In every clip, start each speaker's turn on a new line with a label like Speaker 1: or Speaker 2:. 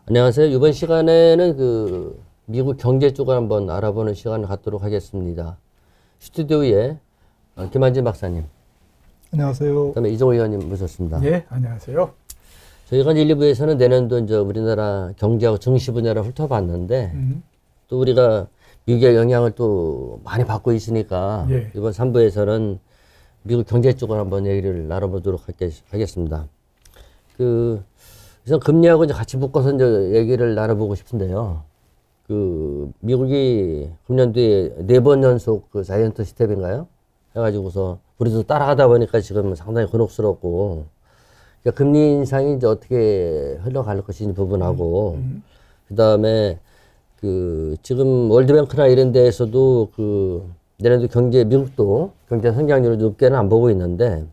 Speaker 1: 안녕하세요. 이번 시간에는 미국 경제 쪽을 한번 알아보는 시간을 갖도록 하겠습니다. 스튜디오에 김한진 박사님,
Speaker 2: 안녕하세요.
Speaker 1: 그다음에 이종호 의원님 모셨습니다.
Speaker 2: 예, 안녕하세요.
Speaker 1: 저희가 1, 2부에서는 내년도 이제 우리나라 경제하고 증시 분야를 훑어봤는데 또 우리가 미국의 영향을 또 많이 받고 있으니까
Speaker 2: 예.
Speaker 1: 이번 3부에서는 미국 경제 쪽을 한번 얘기를 나눠보도록 하겠습니다. 우선 금리하고 이제 같이 묶어서 이제 얘기를 나눠보고 싶은데요. 미국이 금년도에 4번 연속 자이언트 스텝인가요? 해가지고서 우리도 따라가다 보니까 지금 상당히 곤혹스럽고, 그러니까 금리 인상이 이제 어떻게 흘러갈 것인지 부분하고, 그 다음에 지금 월드뱅크나 이런 데에서도 내년도 미국도 경제 성장률을 높게는 안 보고 있는데,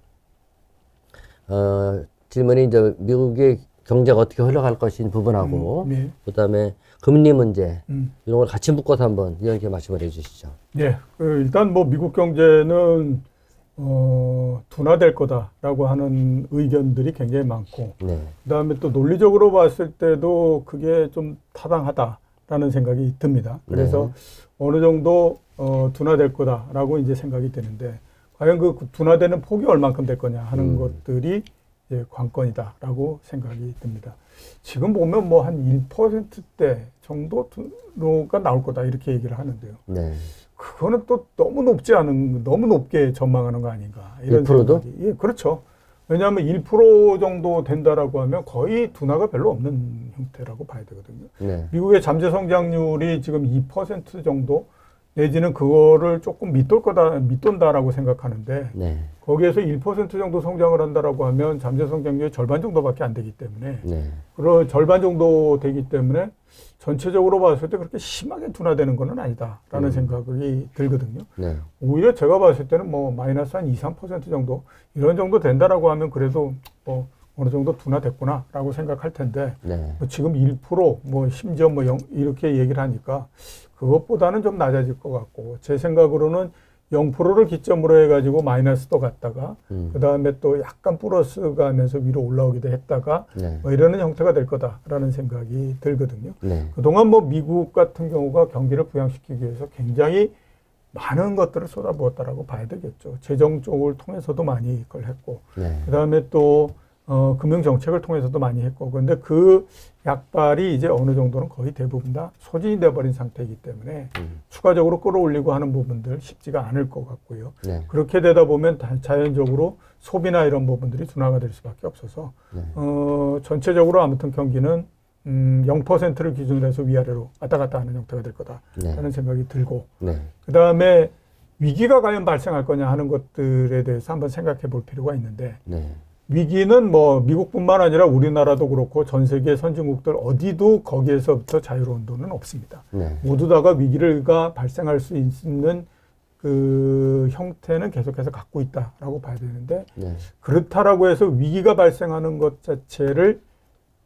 Speaker 1: 질문이 이제 미국의 경제가 어떻게 흘러갈 것인 부분하고,
Speaker 2: 네.
Speaker 1: 그 다음에 금리 문제, 이런 걸 같이 묶어서 한번 이렇게 말씀을 해 주시죠.
Speaker 2: 예, 일단 뭐 미국 경제는 둔화될 거다라고 하는 의견들이 굉장히 많고,
Speaker 1: 네.
Speaker 2: 그다음에 또 논리적으로 봤을 때도 그게 좀 타당하다라는 생각이 듭니다. 그래서 어느 정도 둔화될 거다라고 이제 생각이 되는데, 과연 그 둔화되는 폭이 얼만큼 될 거냐 하는 것들이 관건이다라고 생각이 듭니다. 지금 보면 뭐 한 1%대 정도가 나올 거다 이렇게 얘기를 하는데요.
Speaker 1: 네.
Speaker 2: 그거는 또 너무 높게 전망하는 거 아닌가 이런
Speaker 1: 1%도?
Speaker 2: 생각이. 예, 그렇죠. 왜냐하면 1% 정도 된다라고 하면 거의 둔화가 별로 없는 형태라고 봐야 되거든요.
Speaker 1: 네.
Speaker 2: 미국의 잠재 성장률이 지금 2% 정도 내지는 그거를 조금 밑돈다라고 생각하는데,
Speaker 1: 네.
Speaker 2: 거기에서 1% 정도 성장을 한다라고 하면 잠재 성장률의 절반 정도밖에 안 되기 때문에,
Speaker 1: 네.
Speaker 2: 그런 절반 정도 되기 때문에 전체적으로 봤을 때 그렇게 심하게 둔화되는 건 아니다라는 생각이 들거든요.
Speaker 1: 네.
Speaker 2: 오히려 제가 봤을 때는 뭐 마이너스 한 2, 3% 정도 이런 정도 된다라고 하면 그래도 뭐 어느 정도 둔화됐구나라고 생각할 텐데,
Speaker 1: 네.
Speaker 2: 뭐 지금 1% 뭐 심지어 뭐 0 이렇게 얘기를 하니까 그것보다는 좀 낮아질 것 같고, 제 생각으로는 0%를 기점으로 해가지고 마이너스도 갔다가 그 다음에 또 약간 플러스가 하면서 위로 올라오기도 했다가
Speaker 1: 네.
Speaker 2: 뭐 이러는 형태가 될 거다라는 생각이 들거든요.
Speaker 1: 네.
Speaker 2: 그동안 뭐 미국 같은 경우가 경기를 부양시키기 위해서 굉장히 많은 것들을 쏟아부었다라고 봐야 되겠죠. 재정 쪽을 통해서도 많이 그걸 했고,
Speaker 1: 네.
Speaker 2: 그 다음에 또 금융 정책을 통해서도 많이 했고, 그런데 그 약발이 이제 어느 정도는 거의 대부분 다 소진이 돼버린 상태이기 때문에 추가적으로 끌어올리고 하는 부분들 쉽지가 않을 것 같고요.
Speaker 1: 네.
Speaker 2: 그렇게 되다 보면 자연적으로 소비나 이런 부분들이 둔화가 될 수밖에 없어서 전체적으로 아무튼 경기는 0%를 기준으로 해서 위아래로 왔다 갔다 하는 형태가 될 거다라는 생각이 들고,
Speaker 1: 네.
Speaker 2: 그 다음에 위기가 과연 발생할 거냐 하는 것들에 대해서 한번 생각해 볼 필요가 있는데,
Speaker 1: 네.
Speaker 2: 위기는 뭐 미국뿐만 아니라 우리나라도 그렇고 전 세계 선진국들 어디도 거기에서부터 자유로운 돈은 없습니다.
Speaker 1: 네.
Speaker 2: 모두 다가 위기가 발생할 수 있는 그 형태는 계속해서 갖고 있다라고 봐야 되는데,
Speaker 1: 네.
Speaker 2: 그렇다라고 해서 위기가 발생하는 것 자체를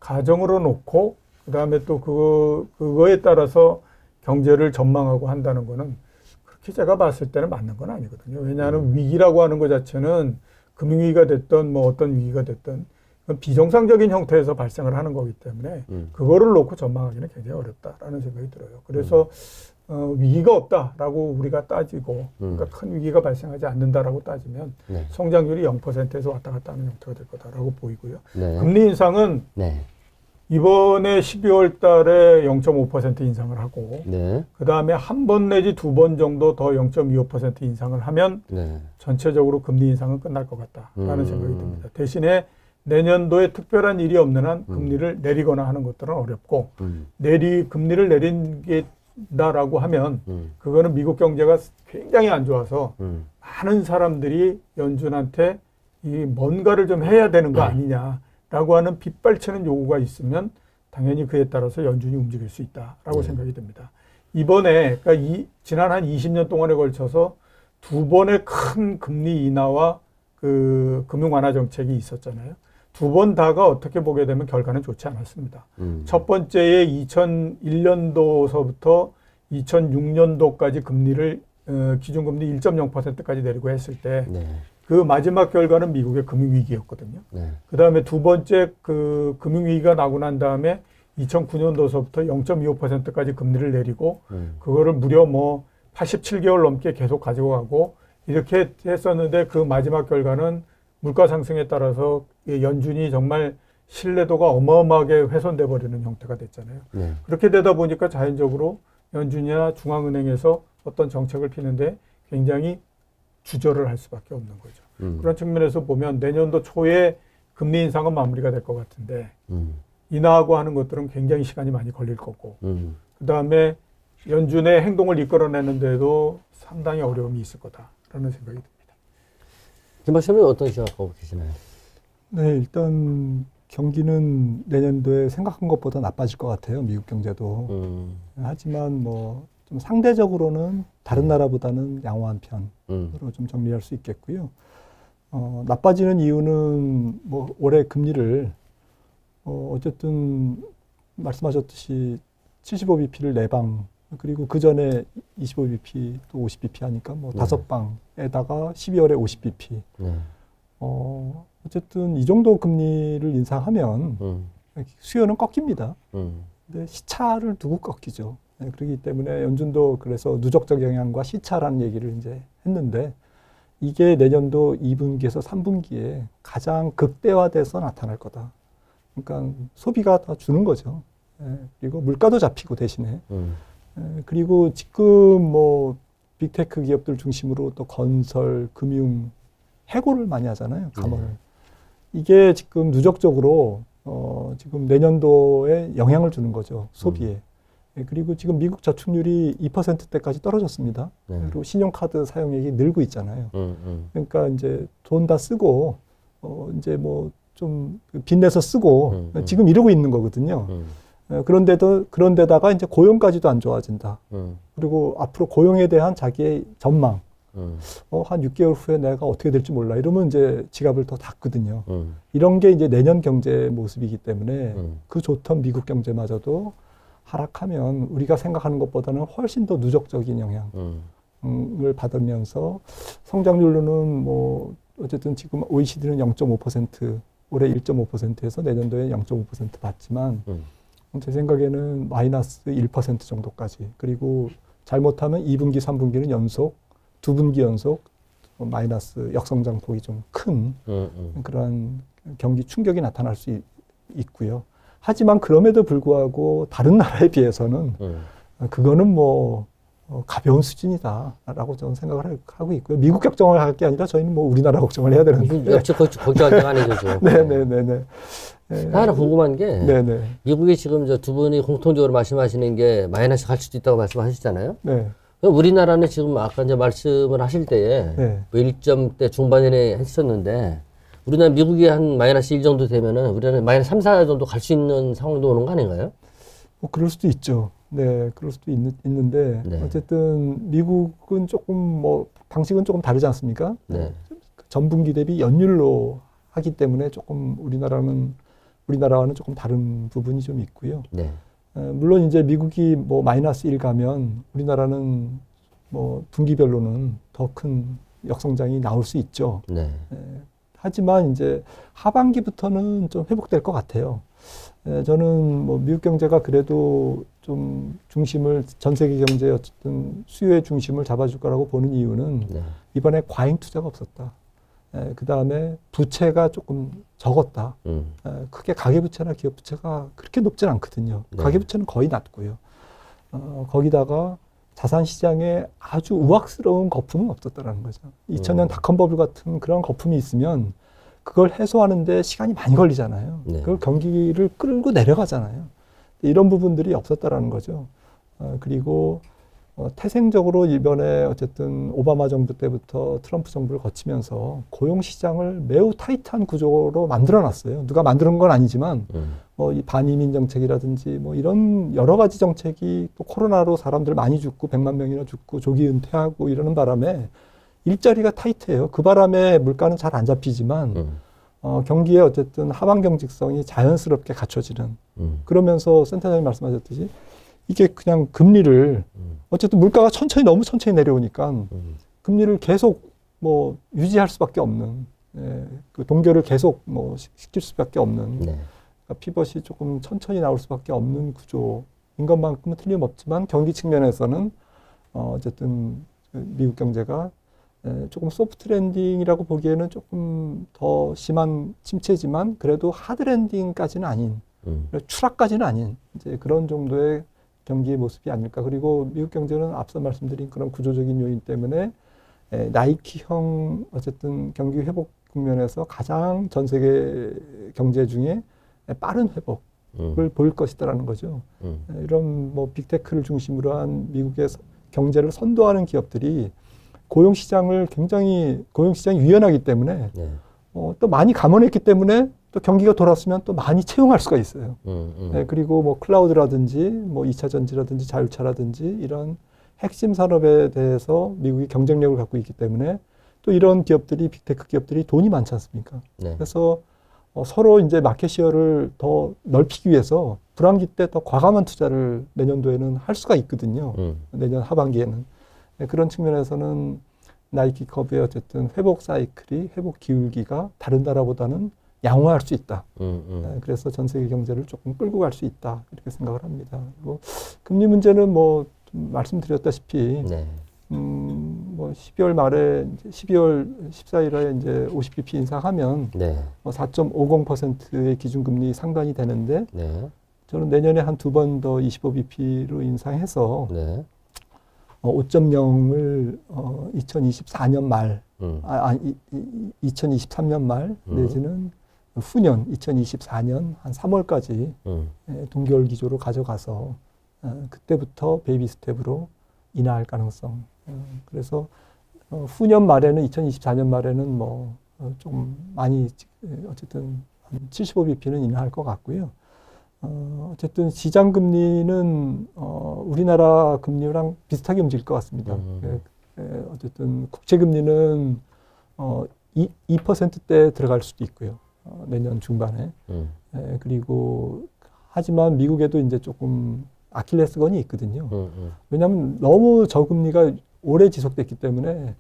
Speaker 2: 가정으로 놓고 그다음에 또 그거에 따라서 경제를 전망하고 한다는 거는 그렇게 제가 봤을 때는 맞는 건 아니거든요. 왜냐하면 위기라고 하는 것 자체는 금융위기가 됐든 뭐 어떤 위기가 됐든 비정상적인 형태에서 발생을 하는 거기 때문에 그거를 놓고 전망하기는 굉장히 어렵다라는 생각이 들어요. 그래서 위기가 없다라고 우리가 따지고, 그러니까 큰 위기가 발생하지 않는다라고 따지면
Speaker 1: 네.
Speaker 2: 성장률이 0%에서 왔다 갔다 하는 형태가 될 거다라고 보이고요.
Speaker 1: 네.
Speaker 2: 금리 인상은
Speaker 1: 네.
Speaker 2: 이번에 12월 달에 0.5% 인상을 하고,
Speaker 1: 네.
Speaker 2: 그 다음에 한 번 내지 두 번 정도 더 0.25% 인상을 하면
Speaker 1: 네.
Speaker 2: 전체적으로 금리 인상은 끝날 것 같다라는 생각이 듭니다. 대신에 내년도에 특별한 일이 없는 한 금리를 내리거나 하는 것들은 어렵고, 금리를 내린다라고 하면 그거는 미국 경제가 굉장히 안 좋아서 많은 사람들이 연준한테 이 뭔가를 좀 해야 되는 거 아니냐라고 하는 빗발치는 요구가 있으면 당연히 그에 따라서 연준이 움직일 수 있다라고 생각이 듭니다. 이번에 그러니까 지난 한 20년 동안에 걸쳐서 두 번의 큰 금리 인하와 그 금융 완화 정책이 있었잖아요. 두 번 다가 어떻게 보게 되면 결과는 좋지 않았습니다. 첫 번째에 2001년도서부터 2006년도까지 금리를 기준금리 1.0%까지 내리고 했을 때 그 마지막 결과는 미국의 금융위기였거든요. 그 다음에 두 번째 그 금융위기가 나고 난 다음에 2009년도서부터 0.25%까지 금리를 내리고 그거를 무려 뭐 87개월 넘게 계속 가지고 가고 이렇게 했었는데 그 마지막 결과는 물가 상승에 따라서 연준이 정말 신뢰도가 어마어마하게 훼손돼 버리는 형태가 됐잖아요.
Speaker 1: 네.
Speaker 2: 그렇게 되다 보니까 자연적으로 연준이나 중앙은행에서 어떤 정책을 피는데 굉장히 주저를 할 수밖에 없는 거죠. 그런 측면에서 보면 내년도 초에 금리 인상은 마무리가 될 것 같은데 인하하고 하는 것들은 굉장히 시간이 많이 걸릴 거고 그다음에 연준의 행동을 이끌어내는데도 상당히 어려움이 있을 거다라는 생각이 듭니다.
Speaker 1: 김 박사님 어떤 시각 갖고 계시나요?
Speaker 3: 네, 일단 경기는 내년도에 생각한 것보다 나빠질 것 같아요. 미국 경제도. 하지만 뭐 좀 상대적으로는 다른 나라보다는 양호한 편으로 좀 정리할 수 있겠고요. 나빠지는 이유는 뭐 올해 금리를 어쨌든 말씀하셨듯이 75bp를 4방 그리고 그 전에 25bp 또 50bp 하니까 뭐 5방에다가 12월에 50bp. 어쨌든 이 정도 금리를 인상하면 수요는 꺾입니다. 근데 시차를 두고 꺾이죠. 네, 그렇기 때문에 연준도 그래서 누적적 영향과 시차라는 얘기를 이제 했는데 이게 내년도 2분기에서 3분기에 가장 극대화돼서 나타날 거다. 그러니까 소비가 다 주는 거죠. 그리고 물가도 잡히고 대신에. 그리고 지금 뭐 빅테크 기업들 중심으로 또 건설, 금융, 해고를 많이 하잖아요. 감원을. 이게 지금 누적적으로 지금 내년도에 영향을 주는 거죠. 소비에. 그리고 지금 미국 저축률이 2%대까지 떨어졌습니다. 그리고 신용카드 사용액이 늘고 있잖아요. 그러니까 이제 돈 다 쓰고 이제 뭐 좀 빚내서 쓰고 지금 이러고 있는 거거든요. 그런데다가 이제 고용까지도 안 좋아진다. 그리고 앞으로 고용에 대한 자기의 전망. 한 6개월 후에 내가 어떻게 될지 몰라. 이러면 이제 지갑을 더 닫거든요. 이런 게 이제 내년 경제 모습이기 때문에 그 좋던 미국 경제마저도 하락하면 우리가 생각하는 것보다는 훨씬 더 누적적인 영향을 받으면서 성장률로는 뭐 어쨌든 지금 OECD는 0.5% 올해 1.5%에서 내년도에 0.5% 받지만 제 생각에는 마이너스 1% 정도까지 그리고 잘못하면 2분기, 3분기는 연속 2분기 연속 마이너스 역성장폭이 좀 큰 그런 경기 충격이 나타날 수 있고요. 하지만 그럼에도 불구하고 다른 나라에 비해서는 그거는 뭐 가벼운 수준이다라고 저는 생각을 하고 있고요. 미국 걱정을 할 게 아니라 저희는 뭐 우리나라 걱정을 해야 되는데.
Speaker 1: 역시 걱정할 때가 아니죠.
Speaker 3: 네네네네.
Speaker 1: 하나 궁금한 게
Speaker 3: 네네.
Speaker 1: 미국이 지금 저 두 분이 공통적으로 말씀하시는 게 마이너스 갈 수도 있다고 말씀하셨잖아요.
Speaker 3: 네.
Speaker 1: 우리나라는 지금 아까 이제 말씀을 하실 때에
Speaker 3: 네.
Speaker 1: 뭐 1점대 중반에 했었는데 우리나라 미국이 한 마이너스 1 정도 되면은 우리나라는 마이너스 3, 4 정도 갈 수 있는 상황도 오는 거 아닌가요?
Speaker 3: 뭐 그럴 수도 있죠. 네, 그럴 수도 있는데
Speaker 1: 네.
Speaker 3: 어쨌든 미국은 조금 뭐 방식은 조금 다르지 않습니까?
Speaker 1: 네.
Speaker 3: 전분기 대비 연율로 하기 때문에 조금 우리나라와는 조금 다른 부분이 좀 있고요.
Speaker 1: 네.
Speaker 3: 물론 이제 미국이 뭐 마이너스 1 가면 우리나라는 뭐 분기별로는 더 큰 역성장이 나올 수 있죠.
Speaker 1: 네.
Speaker 3: 하지만 이제 하반기부터는 좀 회복될 것 같아요. 저는 뭐 미국 경제가 그래도 좀 중심을 전 세계 경제의 어쨌든 수요의 중심을 잡아줄 거라고 보는 이유는
Speaker 1: 네.
Speaker 3: 이번에 과잉 투자가 없었다. 그 다음에 부채가 조금 적었다. 크게 가계부채나 기업부채가 그렇게 높진 않거든요.
Speaker 1: 네.
Speaker 3: 가계부채는 거의 낮고요. 거기다가 자산시장에 아주 우악스러운 거품은 없었다라는 거죠. 2000년 닷컴 버블 같은 그런 거품이 있으면 그걸 해소하는데 시간이 많이 걸리잖아요.
Speaker 1: 네.
Speaker 3: 그걸 경기를 끌고 내려가잖아요. 이런 부분들이 없었다라는 거죠. 그리고 태생적으로 이번에 어쨌든 오바마 정부 때부터 트럼프 정부를 거치면서 고용시장을 매우 타이트한 구조로 만들어놨어요. 누가 만드는 건 아니지만 이 반이민 정책이라든지 뭐 이런 여러 가지 정책이 또 코로나로 사람들 많이 죽고 100만 명이나 죽고 조기 은퇴하고 이러는 바람에 일자리가 타이트해요. 그 바람에 물가는 잘 안 잡히지만 경기의 어쨌든 하방 경직성이 자연스럽게 갖춰지는 그러면서 센터장님 말씀하셨듯이 이게 그냥 금리를 어쨌든 물가가 너무 천천히 내려오니까 금리를 계속 뭐 유지할 수밖에 없는 그 동결을 계속 뭐 시킬 수밖에 없는
Speaker 1: 네.
Speaker 3: 그러니까 피벗이 조금 천천히 나올 수밖에 없는 구조인 것만큼은 틀림없지만 경기 측면에서는 어쨌든 미국 경제가 조금 소프트 랜딩이라고 보기에는 조금 더 심한 침체지만 그래도 하드 랜딩까지는 아닌 추락까지는 아닌 이제 그런 정도의 경기의 모습이 아닐까. 그리고 미국 경제는 앞서 말씀드린 그런 구조적인 요인 때문에 나이키형 어쨌든 경기 회복 국면에서 가장 전 세계 경제 중에 빠른 회복을 보일 것이다라는 거죠. 이런 뭐 빅테크를 중심으로 한 미국의 경제를 선도하는 기업들이 고용시장이 유연하기 때문에 또 많이 감원했기 때문에 또 경기가 돌았으면 또 많이 채용할 수가 있어요. 그리고 뭐 클라우드라든지 뭐 2차 전지라든지 자율차라든지 이런 핵심 산업에 대해서 미국이 경쟁력을 갖고 있기 때문에 또 이런 기업들이 빅테크 기업들이 돈이 많지 않습니까? 그래서 서로 이제 마켓 시어를 더 넓히기 위해서 불황기 때 더 과감한 투자를 내년도에는 할 수가 있거든요. 내년 하반기에는. 그런 측면에서는 나이키 컵의 어쨌든 회복 사이클이 회복 기울기가 다른 나라보다는 양호할 수 있다. 그래서 전 세계 경제를 조금 끌고 갈 수 있다. 이렇게 생각을 합니다. 그리고 금리 문제는 뭐 좀 말씀드렸다시피 뭐 12월 말에 12월 14일에 이제 50bp 인상하면 뭐 4.50%의 기준금리 상반이 되는데 저는 내년에 한 2번 더 25bp로 인상해서 5.0을 2024년 말, 2023년 말 내지는 후년 2024년 한 3월까지 동결 기조로 가져가서 그때부터 베이비 스텝으로 인하할 가능성. 그래서 후년 말에는 2024년 말에는 뭐 좀 많이 어쨌든 한 75bp는 인하할 것 같고요. 어쨌든 시장 금리는 우리나라 금리랑 비슷하게 움직일 것 같습니다. 어쨌든 국채 금리는 2%대 들어갈 수도 있고요. 내년 중반에. 그리고 하지만 미국에도 이제 조금 아킬레스건이 있거든요. 왜냐하면 너무 저금리가 오래 지속됐기 때문에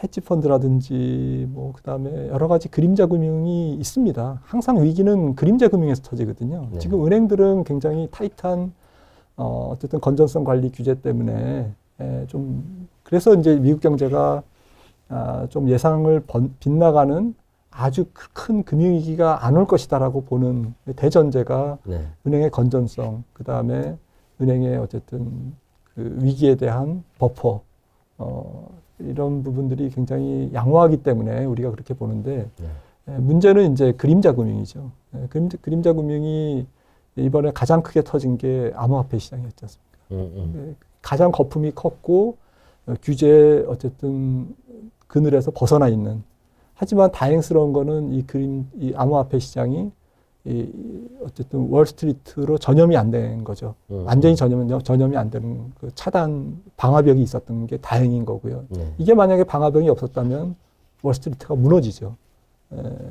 Speaker 3: 헤지펀드라든지 뭐 그다음에 여러 가지 그림자 금융이 있습니다. 항상 위기는 그림자 금융에서 터지거든요. 지금 은행들은 굉장히 타이트한 어쨌든 건전성 관리 규제 때문에 좀 그래서 이제 미국 경제가 좀 예상을 빗나가는 아주 큰 금융위기가 안 올 것이다라고 보는 대전제가 은행의 건전성, 그다음에 은행의 어쨌든 그 위기에 대한 버퍼, 이런 부분들이 굉장히 양호하기 때문에 우리가 그렇게 보는데 문제는 이제 그림자 금융이죠. 그림자 금융이 이번에 가장 크게 터진 게 암호화폐 시장이었지 않습니까? 가장 거품이 컸고 규제 어쨌든 그늘에서 벗어나 있는. 하지만 다행스러운 거는 이 암호화폐 시장이 어쨌든 월스트리트로 전염이 안 된 거죠. 완전히 전염이 안 되는 그 차단 방화벽이 있었던 게 다행인 거고요. 이게 만약에 방화벽이 없었다면 월스트리트가 무너지죠.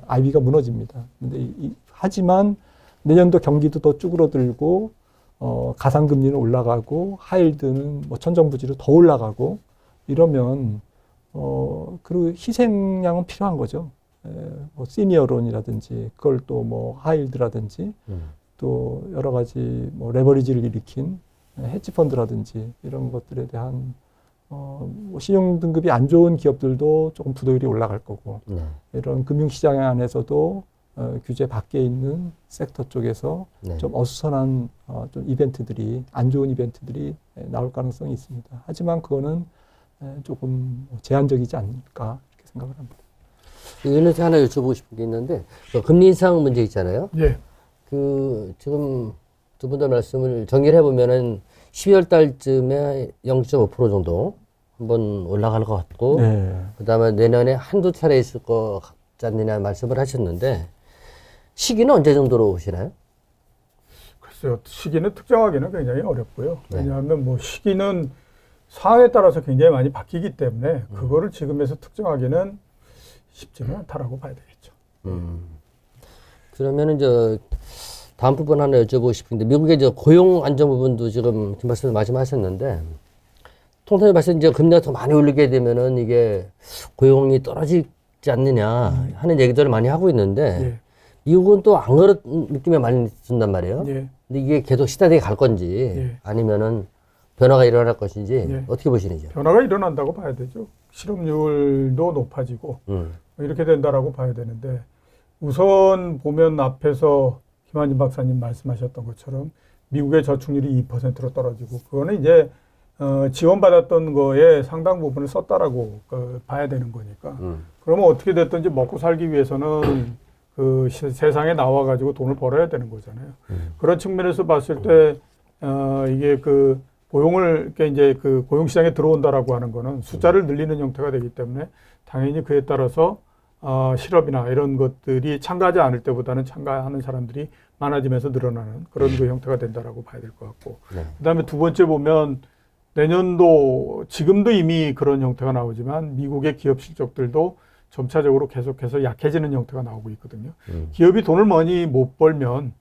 Speaker 3: IB가 무너집니다. 근데 하지만 내년도 경기도 더 쭈그러들고 가상금리는 올라가고 하이힐드는 뭐 천정부지로 더 올라가고 이러면 그리고 희생양은 필요한 거죠. 뭐 시니어론이라든지 그걸 또 뭐 하이힐드라든지 또 여러 가지 뭐 레버리지를 일으킨 헤지펀드라든지 이런 것들에 대한 뭐 신용 등급이 안 좋은 기업들도 조금 부도율이 올라갈 거고 이런 금융시장 안에서도 규제 밖에 있는 섹터 쪽에서 좀 어수선한 좀 이벤트들이 안 좋은 이벤트들이 나올 가능성이 있습니다. 하지만 그거는 조금 제한적이지 않을까 이렇게 생각을 합니다.
Speaker 1: 이거는 하나 여쭤보고 싶은 게 있는데 금리 인상 문제 있잖아요. 그 지금 두 분 다 말씀을 정리를 해보면은 12월 달쯤에 0.5% 정도 한번 올라갈 것 같고 그다음에 내년에 한두 차례 있을 것 같지 않느냐 말씀을 하셨는데 시기는 언제 정도로 오시나요?
Speaker 2: 글쎄요. 시기는 특정하기는 굉장히 어렵고요. 왜냐하면 뭐 시기는 상황에 따라서 굉장히 많이 바뀌기 때문에 그거를 지금에서 특정하기는 쉽지는 않다라고 봐야 되겠죠.
Speaker 1: 그러면은 다음 부분 하나 여쭤보고 싶은데 미국의 고용 안정 부분도 지금 말씀을 말씀하셨는데 통상에 봤을 때 금리가 더 많이 올리게 되면은 이게 고용이 떨어지지 않느냐 하는 얘기들을 많이 하고 있는데 미국은 또 안 그런 느낌에 많이 든단 말이에요.
Speaker 2: 예.
Speaker 1: 근데 이게 계속 시다되게 갈 건지
Speaker 2: 예.
Speaker 1: 아니면은 변화가 일어날 것인지
Speaker 2: 예.
Speaker 1: 어떻게 보시는지요?
Speaker 2: 변화가 일어난다고 봐야 되죠. 실업률도 높아지고 이렇게 된다라고 봐야 되는데 우선 보면 앞에서 김한진 박사님 말씀하셨던 것처럼 미국의 저축률이 2%로 떨어지고 그거는 이제 지원받았던 거에 상당 부분을 썼다라고 봐야 되는 거니까. 그러면 어떻게 됐든지 먹고 살기 위해서는 그 세상에 나와가지고 돈을 벌어야 되는 거잖아요. 그런 측면에서 봤을 때 이게 그 고용을 이제 그 고용 시장에 들어온다라고 하는 거는 숫자를 늘리는 형태가 되기 때문에 당연히 그에 따라서 실업이나 이런 것들이 참가하지 않을 때보다는 참가하는 사람들이 많아지면서 늘어나는 그런 그 형태가 된다라고 봐야 될 것 같고. 그다음에 두 번째 보면 내년도 지금도 이미 그런 형태가 나오지만 미국의 기업 실적들도 점차적으로 계속해서 약해지는 형태가 나오고 있거든요. 기업이 돈을 많이 못 벌면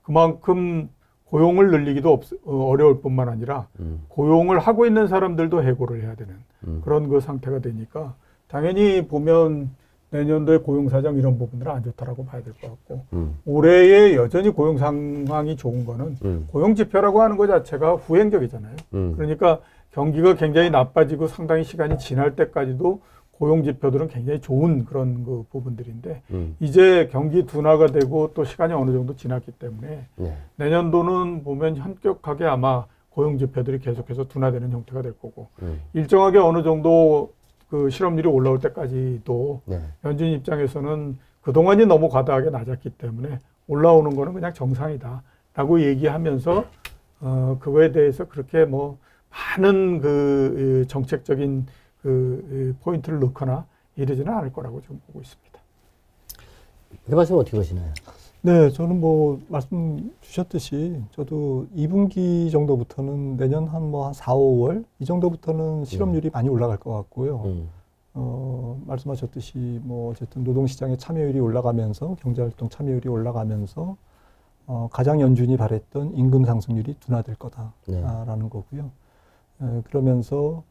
Speaker 2: 그만큼 고용을 늘리기도 어려울 뿐만 아니라 고용을 하고 있는 사람들도 해고를 해야 되는 그런 그 상태가 되니까 당연히 보면 내년도의 고용 사정 이런 부분들은 안 좋다라고 봐야 될 것 같고 올해에 여전히 고용 상황이 좋은 거는 고용 지표라고 하는 것 자체가 후행적이잖아요. 그러니까 경기가 굉장히 나빠지고 상당히 시간이 지날 때까지도 고용 지표들은 굉장히 좋은 그런 그 부분들인데 이제 경기 둔화가 되고 또 시간이 어느 정도 지났기 때문에 내년도는 보면 현격하게 아마 고용 지표들이 계속해서 둔화되는 형태가 될 거고 일정하게 어느 정도 그 실업률이 올라올 때까지도 연준 입장에서는 그동안이 너무 과다하게 낮았기 때문에 올라오는 거는 그냥 정상이다라고 얘기하면서 그거에 대해서 그렇게 뭐 많은 그 정책적인 그 포인트를 넣거나 이러지는 않을 거라고 좀 보고 있습니다.
Speaker 1: 그 말씀 어떻게 보시나요?
Speaker 3: 네, 저는 뭐 말씀 주셨듯이 저도 2분기 정도부터는 내년 한 4, 5월 이 정도부터는 실업률이 많이 올라갈 것 같고요. 말씀하셨듯이 뭐 어쨌든 노동시장의 참여율이 올라가면서 경제활동 참여율이 올라가면서 가장 연준이 바랬던 임금 상승률이 둔화될 거다라는 거고요. 그러면서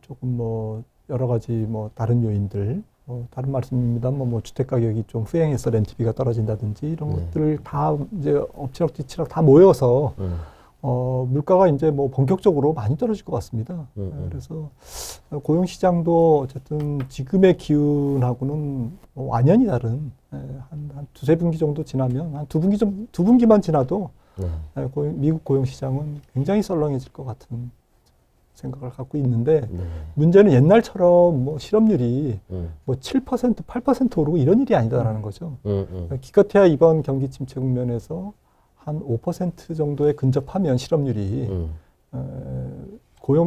Speaker 3: 조금 뭐 여러 가지 뭐 다른 요인들 다른 말씀입니다만 뭐 주택 가격이 좀 후행해서 렌트비가 떨어진다든지 이런 것들을 다 이제 엎치락뒤치락 다 모여서 물가가 이제 뭐 본격적으로 많이 떨어질 것 같습니다. 그래서 고용 시장도 어쨌든 지금의 기운하고는 뭐 완연히 다른 한 두세 분기 정도 지나면 한 두 분기만 지나도 미국 고용 시장은 굉장히 썰렁해질 것 같은 생각을 갖고 있는데 문제는 옛날처럼 뭐 실업률이 뭐 7%, 8% 오르고 이런 일이 아니다라는 거죠. 기껏해야 이번 경기 침체 국면에서 한 5% 정도에 근접하면 실업률이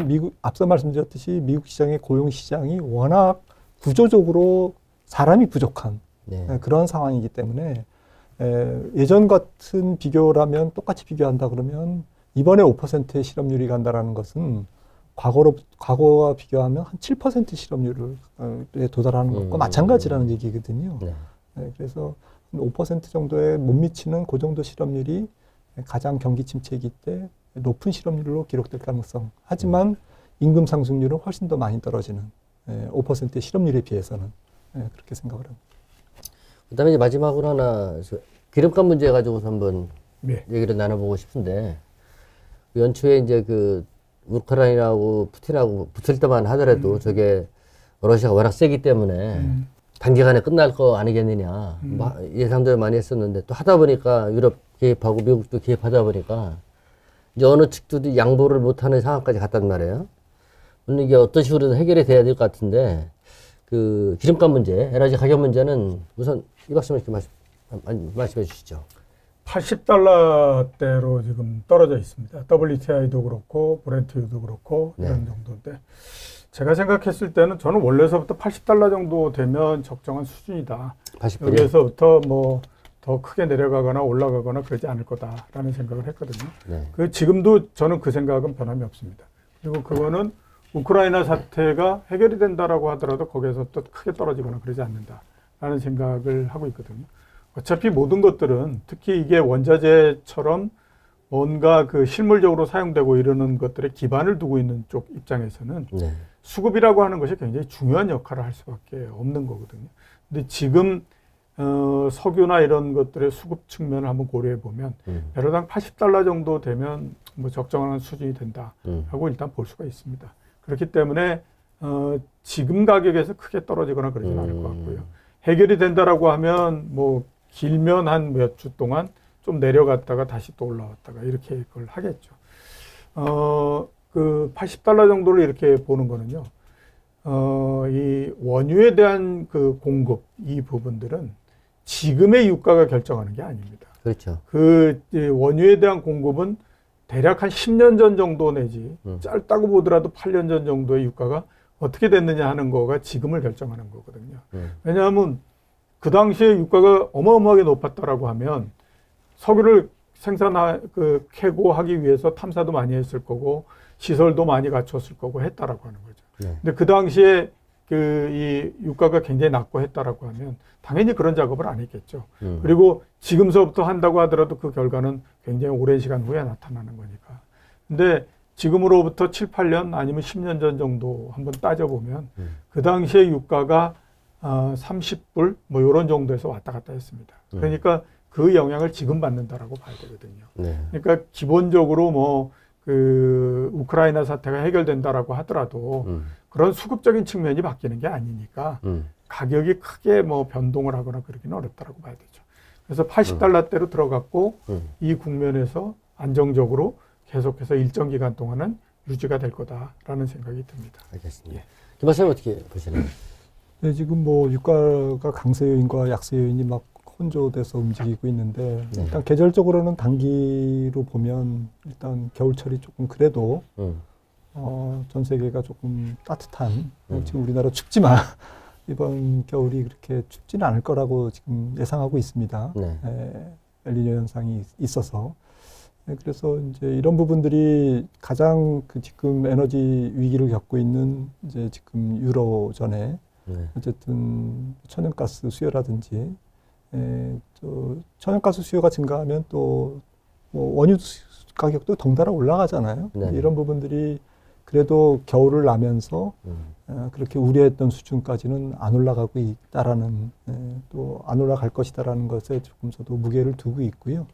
Speaker 3: 미국 앞서 말씀드렸듯이 미국 시장의 고용 시장이 워낙 구조적으로 사람이 부족한 그런 상황이기 때문에 예전 같은 비교라면 똑같이 비교한다 그러면 이번에 5%의 실업률이 간다라는 것은 과거와 비교하면 한 7% 실업률에 도달하는 것과 마찬가지라는 얘기거든요. 그래서 5% 정도에 못 미치는 그 정도 실업률이 가장 경기 침체이기 때 높은 실업률로 기록될 가능성. 하지만 임금 상승률은 훨씬 더 많이 떨어지는 5%의 실업률에 비해서는 그렇게 생각을 합니다.
Speaker 1: 그다음에 이제 마지막으로 하나 기름값 문제 가지고서 한번 얘기를 나눠보고 싶은데 연초에 이제 그 우크라이나하고 푸틴하고 붙을 때만 하더라도 저게 러시아가 워낙 세기 때문에 단기간에 끝날 거 아니겠느냐 예상도 많이 했었는데 또 하다 보니까 유럽 개입하고 미국도 개입하다 보니까 이제 어느 측도 양보를 못하는 상황까지 갔단 말이에요. 물론 이게 어떤 식으로든 해결이 돼야 될 것 같은데 그 기름값 문제, 에너지 가격 문제는 우선 이 박사님 이렇게 말씀해 주시죠.
Speaker 2: 80달러대로 지금 떨어져 있습니다. WTI도 그렇고 브렌트유도 그렇고 이런 정도인데 제가 생각했을 때는 저는 원래서부터 80달러 정도 되면 적정한 수준이다. 80불이요? 여기에서부터 뭐 더 크게 내려가거나 올라가거나 그러지 않을 거다라는 생각을 했거든요. 그 지금도 저는 그 생각은 변함이 없습니다. 그리고 그거는 우크라이나 사태가 해결이 된다라고 하더라도 거기에서 또 크게 떨어지거나 그러지 않는다라는 생각을 하고 있거든요. 어차피 모든 것들은 특히 이게 원자재처럼 뭔가 그 실물적으로 사용되고 이러는 것들에 기반을 두고 있는 쪽 입장에서는 수급이라고 하는 것이 굉장히 중요한 역할을 할 수밖에 없는 거거든요. 근데 지금 석유나 이런 것들의 수급 측면을 한번 고려해 보면 배럴당 $80 정도 되면 뭐 적정한 수준이 된다라고 일단 볼 수가 있습니다. 그렇기 때문에 지금 가격에서 크게 떨어지거나 그러지는 않을 것 같고요. 해결이 된다라고 하면 뭐 길면 한 몇 주 동안 좀 내려갔다가 다시 또 올라왔다가 이렇게 그걸 하겠죠. 그 $80 정도를 이렇게 보는 거는요. 이 원유에 대한 그 공급 이 부분들은 지금의 유가가 결정하는 게 아닙니다.
Speaker 1: 그렇죠.
Speaker 2: 그 원유에 대한 공급은 대략 한 10년 전 정도 내지 짧다고 보더라도 8년 전 정도의 유가가 어떻게 됐느냐 하는 거가 지금을 결정하는 거거든요. 왜냐하면 그 당시에 유가가 어마어마하게 높았다라고 하면 석유를 캐고 하기 위해서 탐사도 많이 했을 거고 시설도 많이 갖췄을 거고 했다라고 하는 거죠. 근데 그 당시에 이 유가가 굉장히 낮고 했다라고 하면 당연히 그런 작업을 안 했겠죠. 그리고 지금서부터 한다고 하더라도 그 결과는 굉장히 오랜 시간 후에 나타나는 거니까. 근데 지금으로부터 7, 8년 아니면 10년 전 정도 한번 따져보면 그 당시에 유가가 30불 뭐 이런 정도에서 왔다 갔다 했습니다. 그러니까 그 영향을 지금 받는다라고 봐야 되거든요. 그러니까 기본적으로 뭐 그 우크라이나 사태가 해결된다라고 하더라도 그런 수급적인 측면이 바뀌는 게 아니니까 가격이 크게 뭐 변동을 하거나 그러기는 어렵다라고 봐야 되죠. 그래서 $80대로 들어갔고 이 국면에서 안정적으로 계속해서 일정 기간 동안은 유지가 될 거다라는 생각이 듭니다.
Speaker 1: 알겠습니다. 김 박사님 어떻게 보시나요?
Speaker 3: 네, 지금 뭐 유가가 강세 요인과 약세 요인이 막 혼조돼서 움직이고 있는데 일단 계절적으로는 단기로 보면 일단 겨울철이 조금 그래도 전 세계가 조금 따뜻한 지금 우리나라 춥지만 이번 겨울이 그렇게 춥지는 않을 거라고 지금 예상하고 있습니다. 엘니뇨 현상이 있어서 그래서 이제 이런 부분들이 가장 그 지금 에너지 위기를 겪고 있는 이제 지금 유로존에 어쨌든 천연가스 수요라든지 또 천연가스 수요가 증가하면 또 뭐 원유 가격도 덩달아 올라가잖아요. 이런 부분들이 그래도 겨울을 나면서 그렇게 우려했던 수준까지는 안 올라가고 있다라는 또 안 올라갈 것이다라는 것에 조금 저도 무게를 두고 있고요.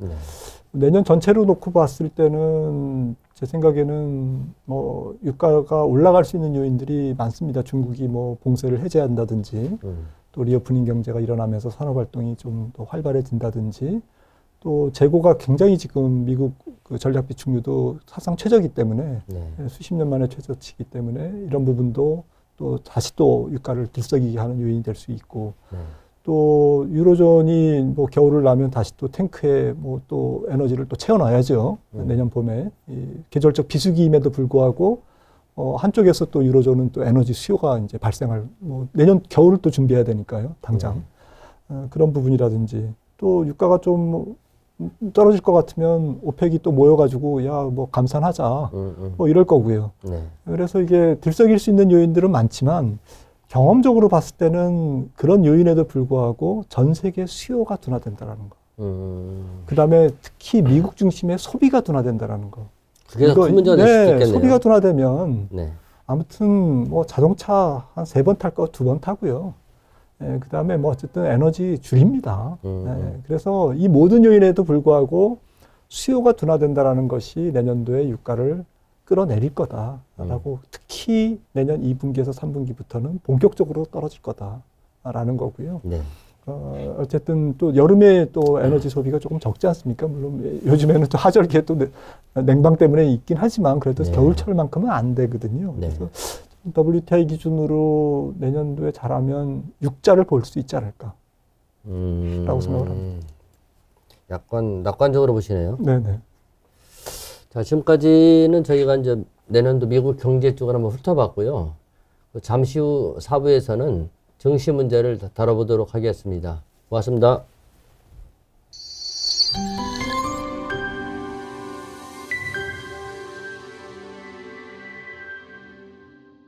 Speaker 3: 내년 전체로 놓고 봤을 때는 제 생각에는 뭐 유가가 올라갈 수 있는 요인들이 많습니다. 중국이 뭐 봉쇄를 해제한다든지 또 리오프닝 경제가 일어나면서 산업 활동이 좀 더 활발해진다든지 또 재고가 굉장히 지금 미국 그 전략 비축유도 사상 최저이기 때문에 수십 년 만에 최저치기 때문에 이런 부분도 또 다시 또 유가를 들썩이게 하는 요인이 될 수 있고 또 유로존이 뭐 겨울을 나면 다시 또 탱크에 뭐 또 에너지를 또 채워놔야죠. 내년 봄에 이 계절적 비수기임에도 불구하고 한쪽에서 또 유로존은 또 에너지 수요가 이제 발생할 뭐 내년 겨울을 또 준비해야 되니까요. 당장 그런 부분이라든지 또 유가가 좀 떨어질 것 같으면 오펙이 또 모여가지고 야 뭐 감산하자 뭐 이럴 거고요. 그래서 이게 들썩일 수 있는 요인들은 많지만 경험적으로 봤을 때는 그런 요인에도 불구하고 전 세계 수요가 둔화된다라는 거. 그다음에 특히 미국 중심의 소비가 둔화된다라는 거.
Speaker 1: 그게 더 큰 문제가 될 수도 있겠네요.
Speaker 3: 소비가 둔화되면 아무튼 뭐 자동차 한 3번 탈 거 2번 타고요. 그다음에 뭐 어쨌든 에너지 줄입니다. 그래서 이 모든 요인에도 불구하고 수요가 둔화된다라는 것이 내년도에 유가를 끌어내릴 거다라고 특히 내년 2분기에서 3분기부터는 본격적으로 떨어질 거다라는 거고요. 어쨌든 또 여름에 또 에너지 소비가 조금 적지 않습니까? 물론 요즘에는 또 하절기에 또 냉방 때문에 있긴 하지만 그래도 겨울철만큼은 안 되거든요. 그래서 WTI 기준으로 내년도에 잘하면 6자를 볼 수 있지 않을까 라고 생각을 합니다.
Speaker 1: 약간 낙관적으로 보시네요.
Speaker 3: 네네.
Speaker 1: 자, 지금까지는 저희가 이제 내년도 미국 경제 쪽을 한번 훑어봤고요. 잠시 후 4부에서는 증시 문제를 다뤄보도록 하겠습니다. 고맙습니다.